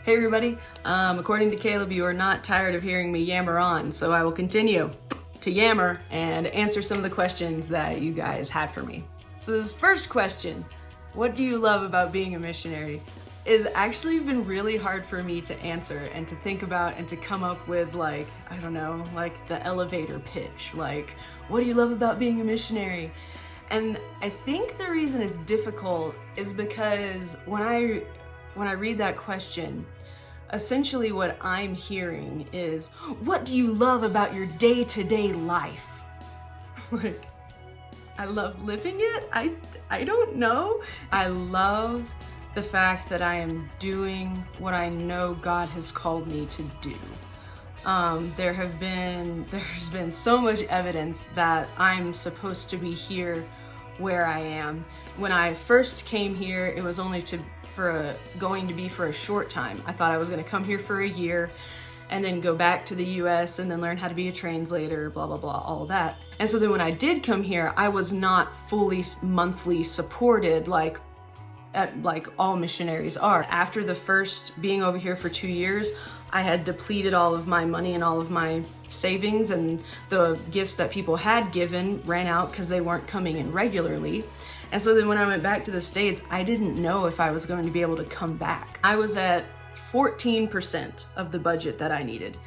Hey everybody, according to Caleb, you are not tired of hearing me yammer on, so I will continue to yammer and answer some of the questions that you guys had for me. So this first question, what do you love about being a missionary, is actually been really hard for me to answer and to think about and to come up with like, I don't know, like the elevator pitch, like, what do you love about being a missionary? And I think the reason it's difficult is because when I read that question, essentially what I'm hearing is, what do you love about your day-to-day life? Like, I love living it? I don't know. I love the fact that I am doing what I know God has called me to do. There's been so much evidence that I'm supposed to be here where I am. When I first came here, it was only going to be for a short time. I thought I was going to come here for a year and then go back to the US and then learn how to be a translator, blah, blah, blah, all that. And so then when I did come here, I was not fully monthly supported like all missionaries are. After the first being over here for 2 years, I had depleted all of my money and all of my savings, and the gifts that people had given ran out because they weren't coming in regularly. And so then when I went back to the States, I didn't know if I was going to be able to come back. I was at 14% of the budget that I needed.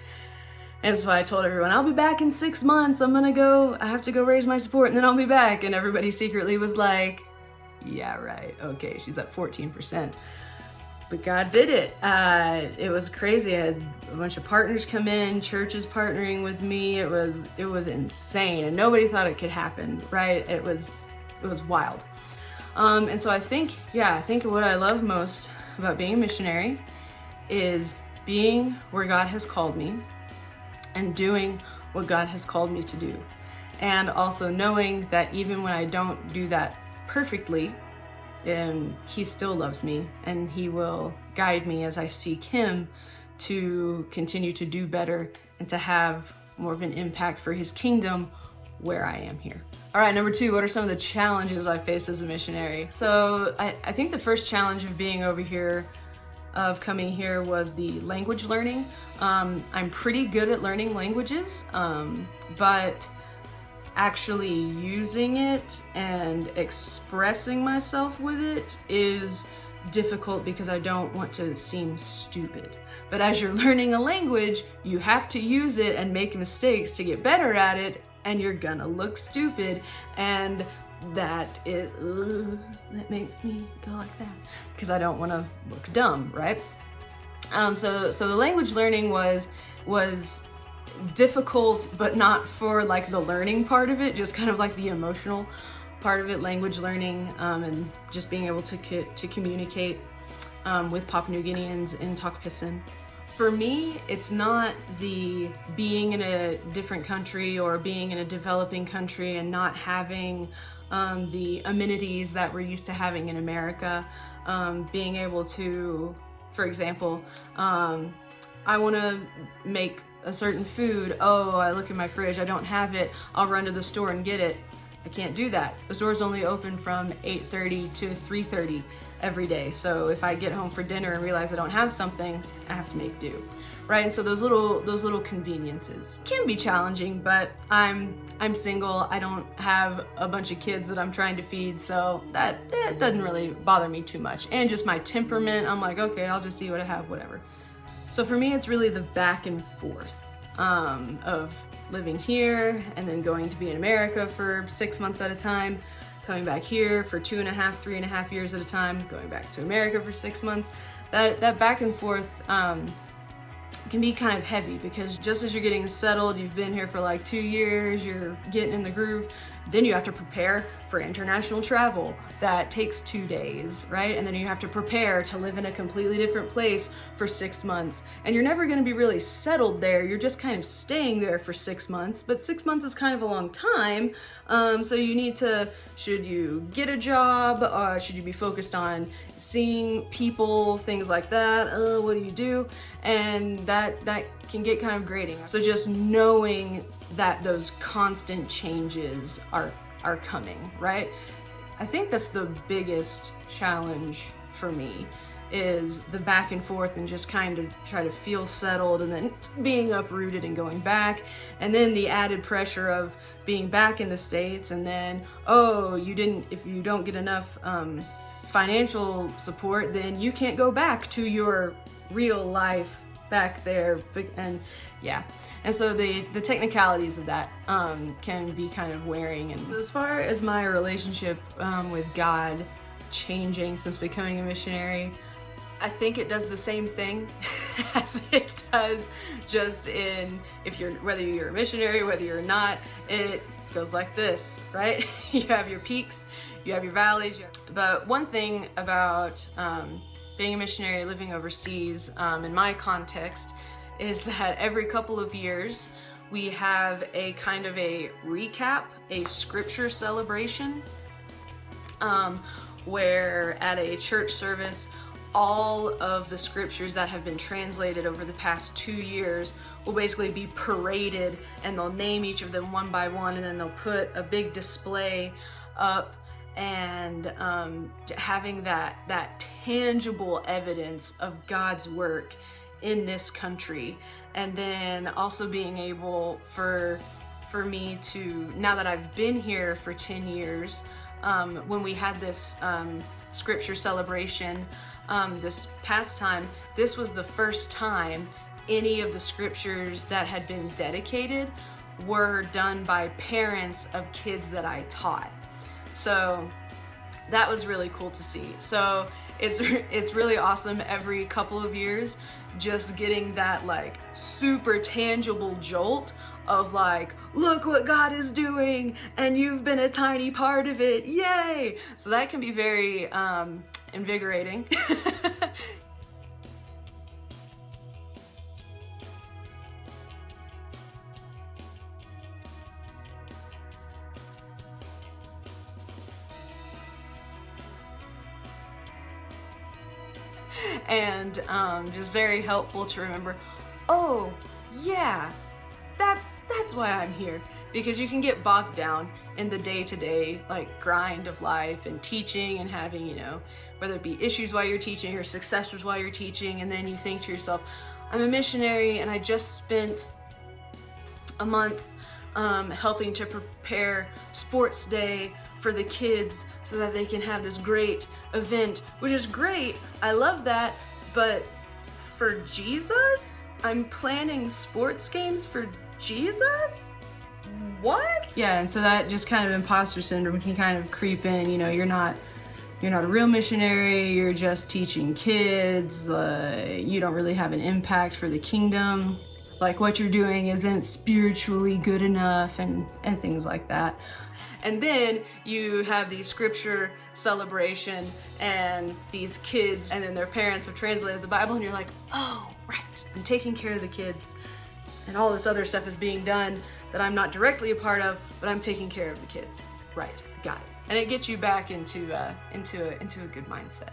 And so I told everyone, I'll be back in 6 months. I have to go raise my support and then I'll be back. And everybody secretly was like, yeah, right. Okay, she's at 14%. But God did it. It was crazy. I had a bunch of partners come in, churches partnering with me. It was insane, and nobody thought it could happen, right? It was wild. And so I think what I love most about being a missionary is being where God has called me and doing what God has called me to do. And also knowing that even when I don't do that perfectly, He still loves me and He will guide me as I seek Him to continue to do better and to have more of an impact for His kingdom where I am here. All right, number 2, what are some of the challenges I face as a missionary? So I think the first challenge of being over here, of coming here, was the language learning. I'm pretty good at learning languages, but actually using it and expressing myself with it is difficult because I don't want to seem stupid. But as you're learning a language, you have to use it and make mistakes to get better at it, and you're gonna look stupid, and that makes me go like that because I don't want to look dumb, right? So the language learning was difficult, but not for like the learning part of it, just kind of like the emotional part of it, language learning, and just being able to communicate with Papua New Guineans in Tok-Pisin. For me, it's not the being in a different country or being in a developing country and not having the amenities that we're used to having in America. Being able to, for example, I want to make a certain food. Oh, I look in my fridge, I don't have it. I'll run to the store and get it. I can't do that. The store's only open from 8:30 to 3:30 every day. So if I get home for dinner and realize I don't have something, I have to make do, right? And so those little conveniences can be challenging, but I'm single. I don't have a bunch of kids that I'm trying to feed, so that doesn't really bother me too much. And just my temperament, I'm like, okay, I'll just see what I have, whatever. So for me, it's really the back and forth of living here and then going to be in America for 6 months at a time, coming back here for 2.5, 3.5 years at a time, going back to America for 6 months. That back and forth can be kind of heavy because just as you're getting settled, you've been here for like 2 years, you're getting in the groove, then you have to prepare for international travel. That takes 2 days, right? And then you have to prepare to live in a completely different place for 6 months. And you're never gonna be really settled there. You're just kind of staying there for 6 months, but 6 months is kind of a long time. So you need to, should you get a job? Should you be focused on seeing people, things like that? What do you do? And that can get kind of grating. So just knowing that those constant changes are coming, right? I think that's the biggest challenge for me is the back and forth and just kind of try to feel settled and then being uprooted and going back, and then the added pressure of being back in the States, and then if you don't get enough financial support, then you can't go back to your real life back there. And yeah, and so the technicalities of that can be kind of wearing. And so as far as my relationship with God changing since becoming a missionary, I think it does the same thing as it does just in, whether you're a missionary, whether you're not, it goes like this, right? You have your peaks, you have your valleys. But one thing about being a missionary living overseas, in my context, is that every couple of years we have a kind of a recap, a scripture celebration, where at a church service, all of the scriptures that have been translated over the past 2 years will basically be paraded, and they'll name each of them one by one, and then they'll put a big display up, and having that tangible evidence of God's work in this country. And then also being able for me to, now that I've been here for 10 years, when we had this scripture celebration this past time, this was the first time any of the scriptures that had been dedicated were done by parents of kids that I taught. So that was really cool to see. So it's really awesome every couple of years just getting that like super tangible jolt of like, look what God is doing and you've been a tiny part of it, yay! So that can be very invigorating. And just very helpful to remember, oh yeah, that's why I'm here. Because you can get bogged down in the day-to-day like grind of life and teaching and having, you know, whether it be issues while you're teaching or successes while you're teaching, and then you think to yourself, I'm a missionary and I just spent a month helping to prepare sports day for the kids so that they can have this great event, which is great, I love that, but for Jesus? I'm planning sports games for Jesus? What? Yeah, and so that just kind of imposter syndrome can kind of creep in. You know, you're not a real missionary, you're just teaching kids, you don't really have an impact for the kingdom, like what you're doing isn't spiritually good enough, and things like that. And then you have the scripture celebration and these kids, and then their parents have translated the Bible, and you're like, oh, right, I'm taking care of the kids, and all this other stuff is being done that I'm not directly a part of, but I'm taking care of the kids. Right, got it. And it gets you back into a good mindset.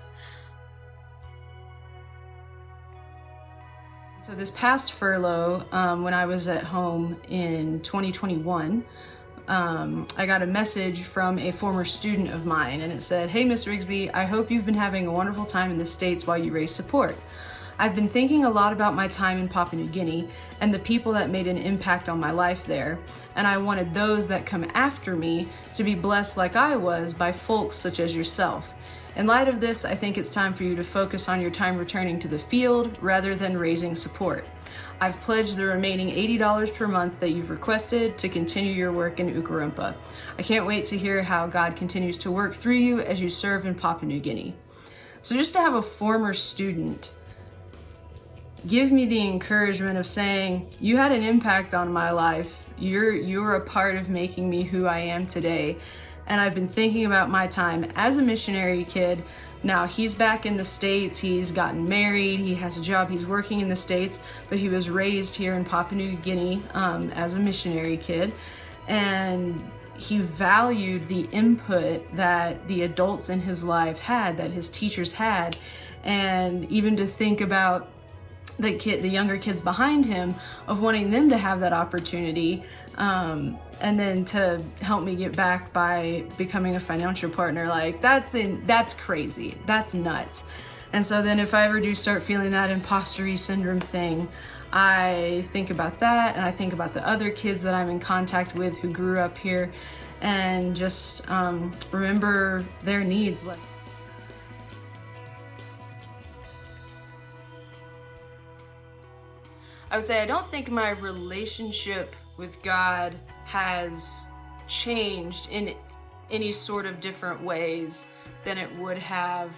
So this past furlough, when I was at home in 2021, I got a message from a former student of mine, and it said, "Hey, Miss Rigsby, I hope you've been having a wonderful time in the States while you raise support. I've been thinking a lot about my time in Papua New Guinea and the people that made an impact on my life there, and I wanted those that come after me to be blessed like I was by folks such as yourself. In light of this, I think it's time for you to focus on your time returning to the field rather than raising support. I've pledged the remaining $80 per month that you've requested to continue your work in Ukarumpa. I can't wait to hear how God continues to work through you as you serve in Papua New Guinea." So just to have a former student give me the encouragement of saying, you had an impact on my life, you're a part of making me who I am today. And I've been thinking about my time as a missionary kid. Now he's back in the States, he's gotten married, he has a job, he's working in the States, but he was raised here in Papua New Guinea as a missionary kid. And he valued the input that the adults in his life had, that his teachers had. And even to think about the younger kids behind him, of wanting them to have that opportunity, and then to help me get back by becoming a financial partner, like that's crazy, that's nuts. And so then if I ever do start feeling that imposter syndrome thing, I think about that, and I think about the other kids that I'm in contact with who grew up here, and just remember their needs. I would say I don't think my relationship with God has changed in any sort of different ways than it would have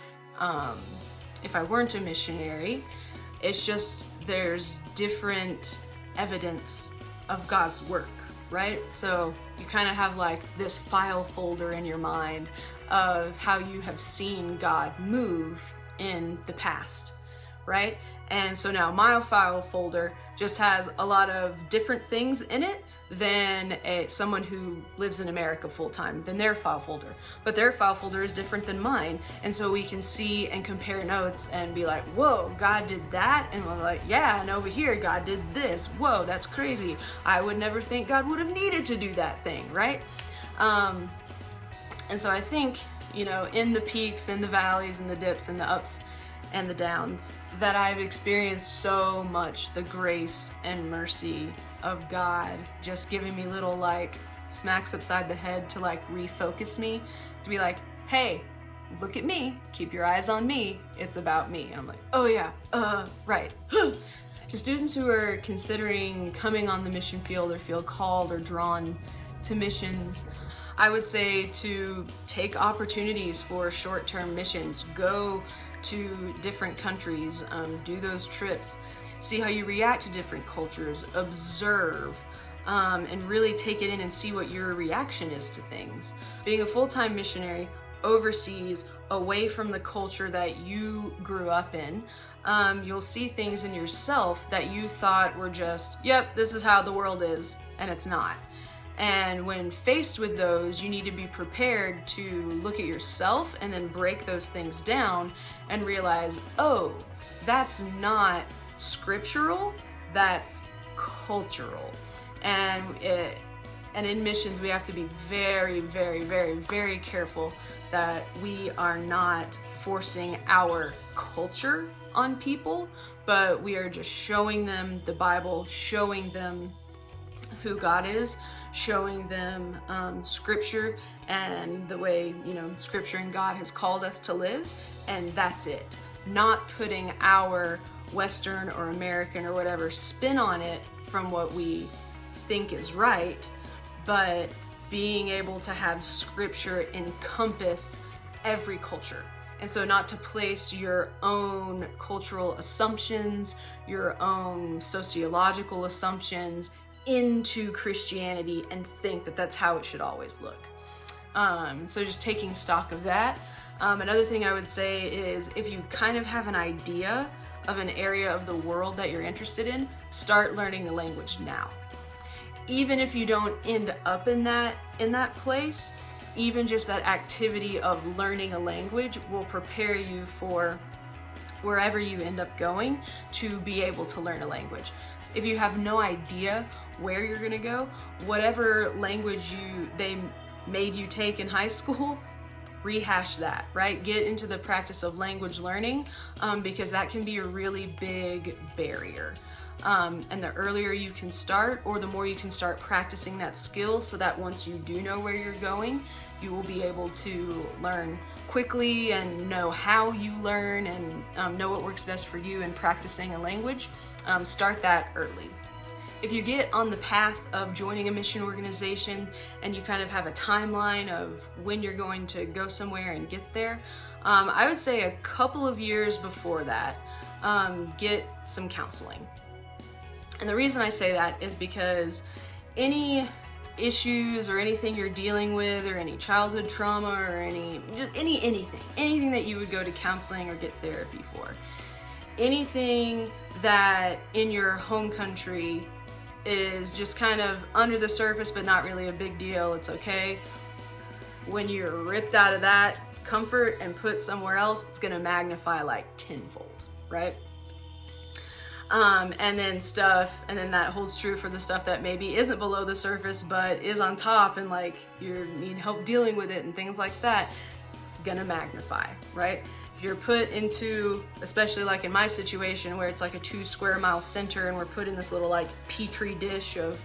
if I weren't a missionary. It's just there's different evidence of God's work, right? So you kind of have like this file folder in your mind of how you have seen God move in the past, right? And so now my file folder just has a lot of different things in it than someone who lives in America full-time, than their file folder. But their file folder is different than mine. And so we can see and compare notes and be like, whoa, God did that? And we're like, yeah, and over here, God did this. Whoa, that's crazy. I would never think God would have needed to do that thing, right? And so I think, you know, in the peaks and the valleys and the dips and the ups and the downs, that I've experienced so much the grace and mercy of God just giving me little like smacks upside the head to like refocus me, to be like, hey, look at me, keep your eyes on me, it's about me. And I'm like, oh yeah, right. To students who are considering coming on the mission field or feel called or drawn to missions, I would say to take opportunities for short-term missions. Go to different countries, do those trips, see how you react to different cultures, observe, and really take it in and see what your reaction is to things. Being a full-time missionary overseas, away from the culture that you grew up in, you'll see things in yourself that you thought were just, yep, this is how the world is, and it's not. And when faced with those, you need to be prepared to look at yourself and then break those things down and realize, oh, that's not scriptural, that's cultural. And in missions, we have to be very, very, very, very careful that we are not forcing our culture on people, but we are just showing them the Bible, showing them who God is, showing them scripture and the way, you know, scripture and God has called us to live, and that's it. Not putting our Western or American or whatever spin on it from what we think is right, but being able to have scripture encompass every culture. And so not to place your own cultural assumptions, your own sociological assumptions into Christianity and think that that's how it should always look. So just taking stock of that. Another thing I would say is if you kind of have an idea of an area of the world that you're interested in, start learning the language now. Even if you don't end up in that place, even just that activity of learning a language will prepare you for wherever you end up going to be able to learn a language. If you have no idea where you're gonna go, whatever language they made you take in high school, rehash that, right? Get into the practice of language learning, because that can be a really big barrier. And the earlier you can start, or the more you can start practicing that skill, so that once you do know where you're going, you will be able to learn quickly and know how you learn and know what works best for you in practicing a language. Start that early. If you get on the path of joining a mission organization and you kind of have a timeline of when you're going to go somewhere and get there, I would say a couple of years before that, get some counseling. And the reason I say that is because any issues or anything you're dealing with, or any childhood trauma, or anything that you would go to counseling or get therapy for, anything that in your home country is just kind of under the surface but not really a big deal, it's okay, when you're ripped out of that comfort and put somewhere else, it's gonna magnify like tenfold, right? And then that holds true for the stuff that maybe isn't below the surface but is on top, and like you need help dealing with it and things like that. It's gonna magnify, right? If you're put into, especially like in my situation where it's like a 2 square mile center and we're put in this little like petri dish of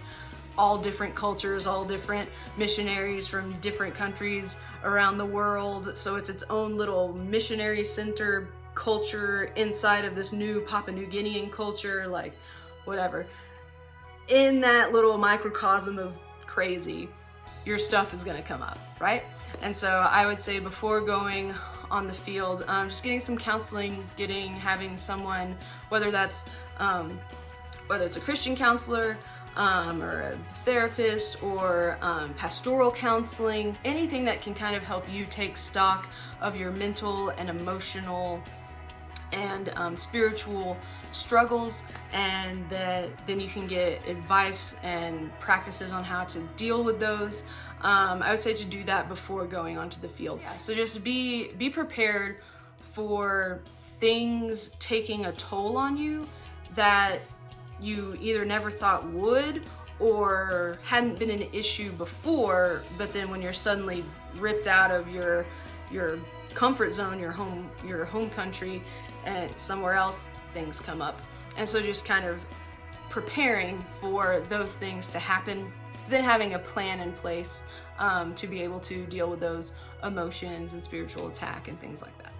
all different cultures, all different missionaries from different countries around the world. So it's its own little missionary center culture inside of this new Papua New Guinean culture, like whatever. In that little microcosm of crazy, your stuff is gonna come up, right? And so I would say before going on the field, just getting some counseling, having someone, whether it's a Christian counselor, or a therapist, or pastoral counseling, anything that can kind of help you take stock of your mental and emotional and spiritual struggles, and then you can get advice and practices on how to deal with those. I would say to do that before going onto the field. Yeah. So just be prepared for things taking a toll on you that you either never thought would or hadn't been an issue before, but then when you're suddenly ripped out of your comfort zone, your home country, and somewhere else, things come up. And so just kind of preparing for those things to happen, then having a plan in place to be able to deal with those emotions and spiritual attack and things like that.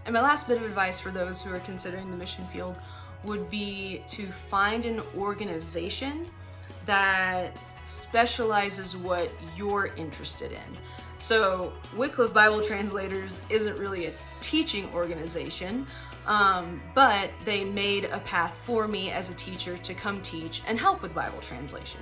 And my last bit of advice for those who are considering the mission field would be to find an organization that specializes what you're interested in. So Wycliffe Bible Translators isn't really a teaching organization, but they made a path for me as a teacher to come teach and help with Bible translation.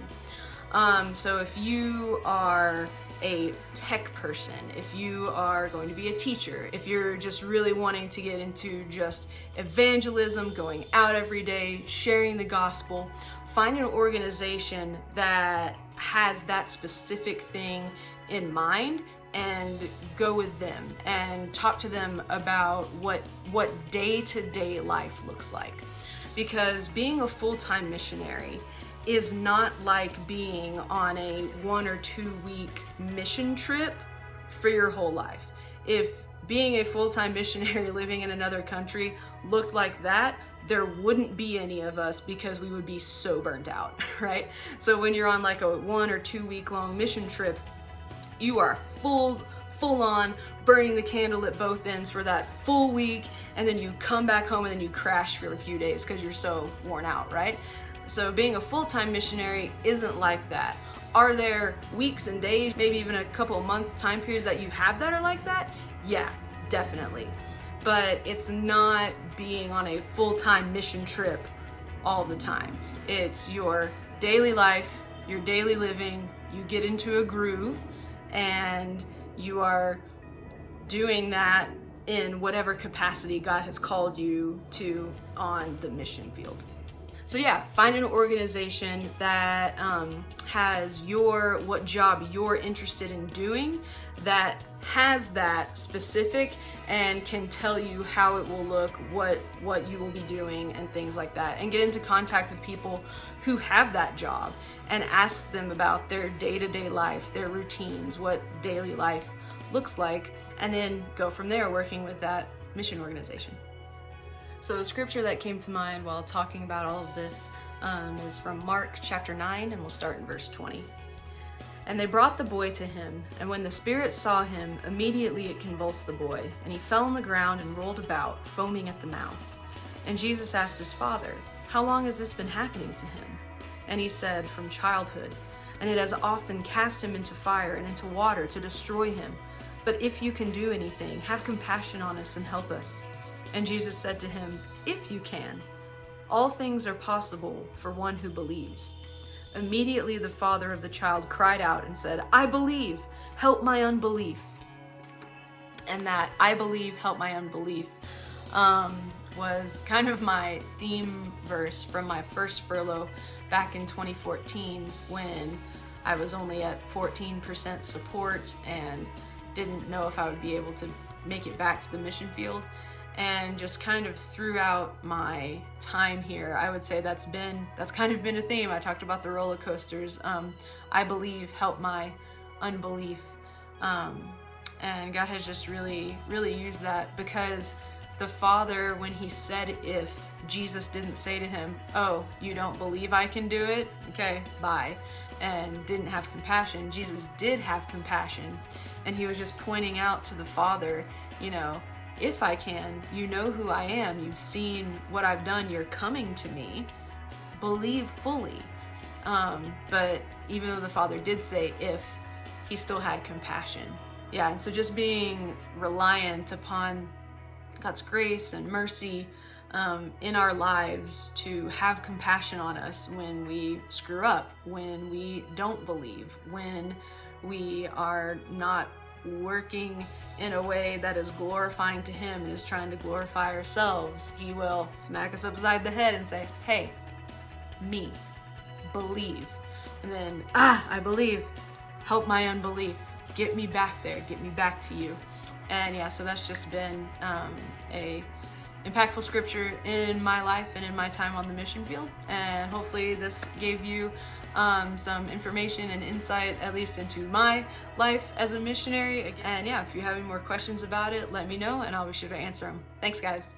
So if you are a tech person, if you are going to be a teacher, if you're just really wanting to get into just evangelism, going out every day, sharing the gospel, find an organization that has that specific thing in mind and go with them and talk to them about what day-to-day life looks like. Because being a full-time missionary is not like being on a 1 or 2 week mission trip for your whole life. If being a full-time missionary living in another country looked like that, there wouldn't be any of us because we would be so burnt out, right? So when you're on like a 1 or 2 week long mission trip, you are full on burning the candle at both ends for that full week, and then you come back home and then you crash for a few days because you're so worn out, right? So being a full-time missionary isn't like that. Are there weeks and days, maybe even a couple of months time periods that you have that are like that? Yeah, definitely. But it's not being on a full-time mission trip all the time. It's your daily life, your daily living, you get into a groove, and you are doing that in whatever capacity God has called you to on the mission field. So yeah, find an organization that has what job you're interested in doing, that has that specific and can tell you how it will look, what you will be doing and things like that. And get into contact with people who have that job and ask them about their day-to-day life, their routines, what daily life looks like, and then go from there working with that mission organization. So a scripture that came to mind while talking about all of this is from Mark chapter 9, and we'll start in verse 20. And they brought the boy to him, and when the spirit saw him, immediately it convulsed the boy, and he fell on the ground and rolled about, foaming at the mouth. And Jesus asked his father, "How long has this been happening to him?" And he said, "From childhood, and it has often cast him into fire and into water to destroy him. But if you can do anything, have compassion on us and help us." And Jesus said to him, "If you can, all things are possible for one who believes." Immediately the father of the child cried out and said, "I believe, help my unbelief." And that "I believe, help my unbelief" was kind of my theme verse from my first furlough back in 2014, when I was only at 14% support and didn't know if I would be able to make it back to the mission field. And just kind of throughout my time here, I would say that's kind of been a theme. I talked about the roller coasters. I believe, help my unbelief. And God has just really, really used that, because the Father, when he said if, Jesus didn't say to him, oh, you don't believe I can do it? Okay, bye. And didn't have compassion. Jesus did have compassion. And he was just pointing out to the Father, you know, if I can, you know who I am. You've seen what I've done. You're coming to me. Believe fully. But even though the Father did say if, he still had compassion. Yeah, and so just being reliant upon God's grace and mercy in our lives to have compassion on us when we screw up, when we don't believe, when we are not working in a way that is glorifying to him and is trying to glorify ourselves. He will smack us upside the head and say, hey, me, believe. And then, I believe, help my unbelief, get me back there, get me back to you. And yeah, so that's just been a impactful scripture in my life and in my time on the mission field. And hopefully this gave you some information and insight, at least into my life as a missionary. And yeah, if you have any more questions about it, let me know and I'll be sure to answer them. Thanks, guys.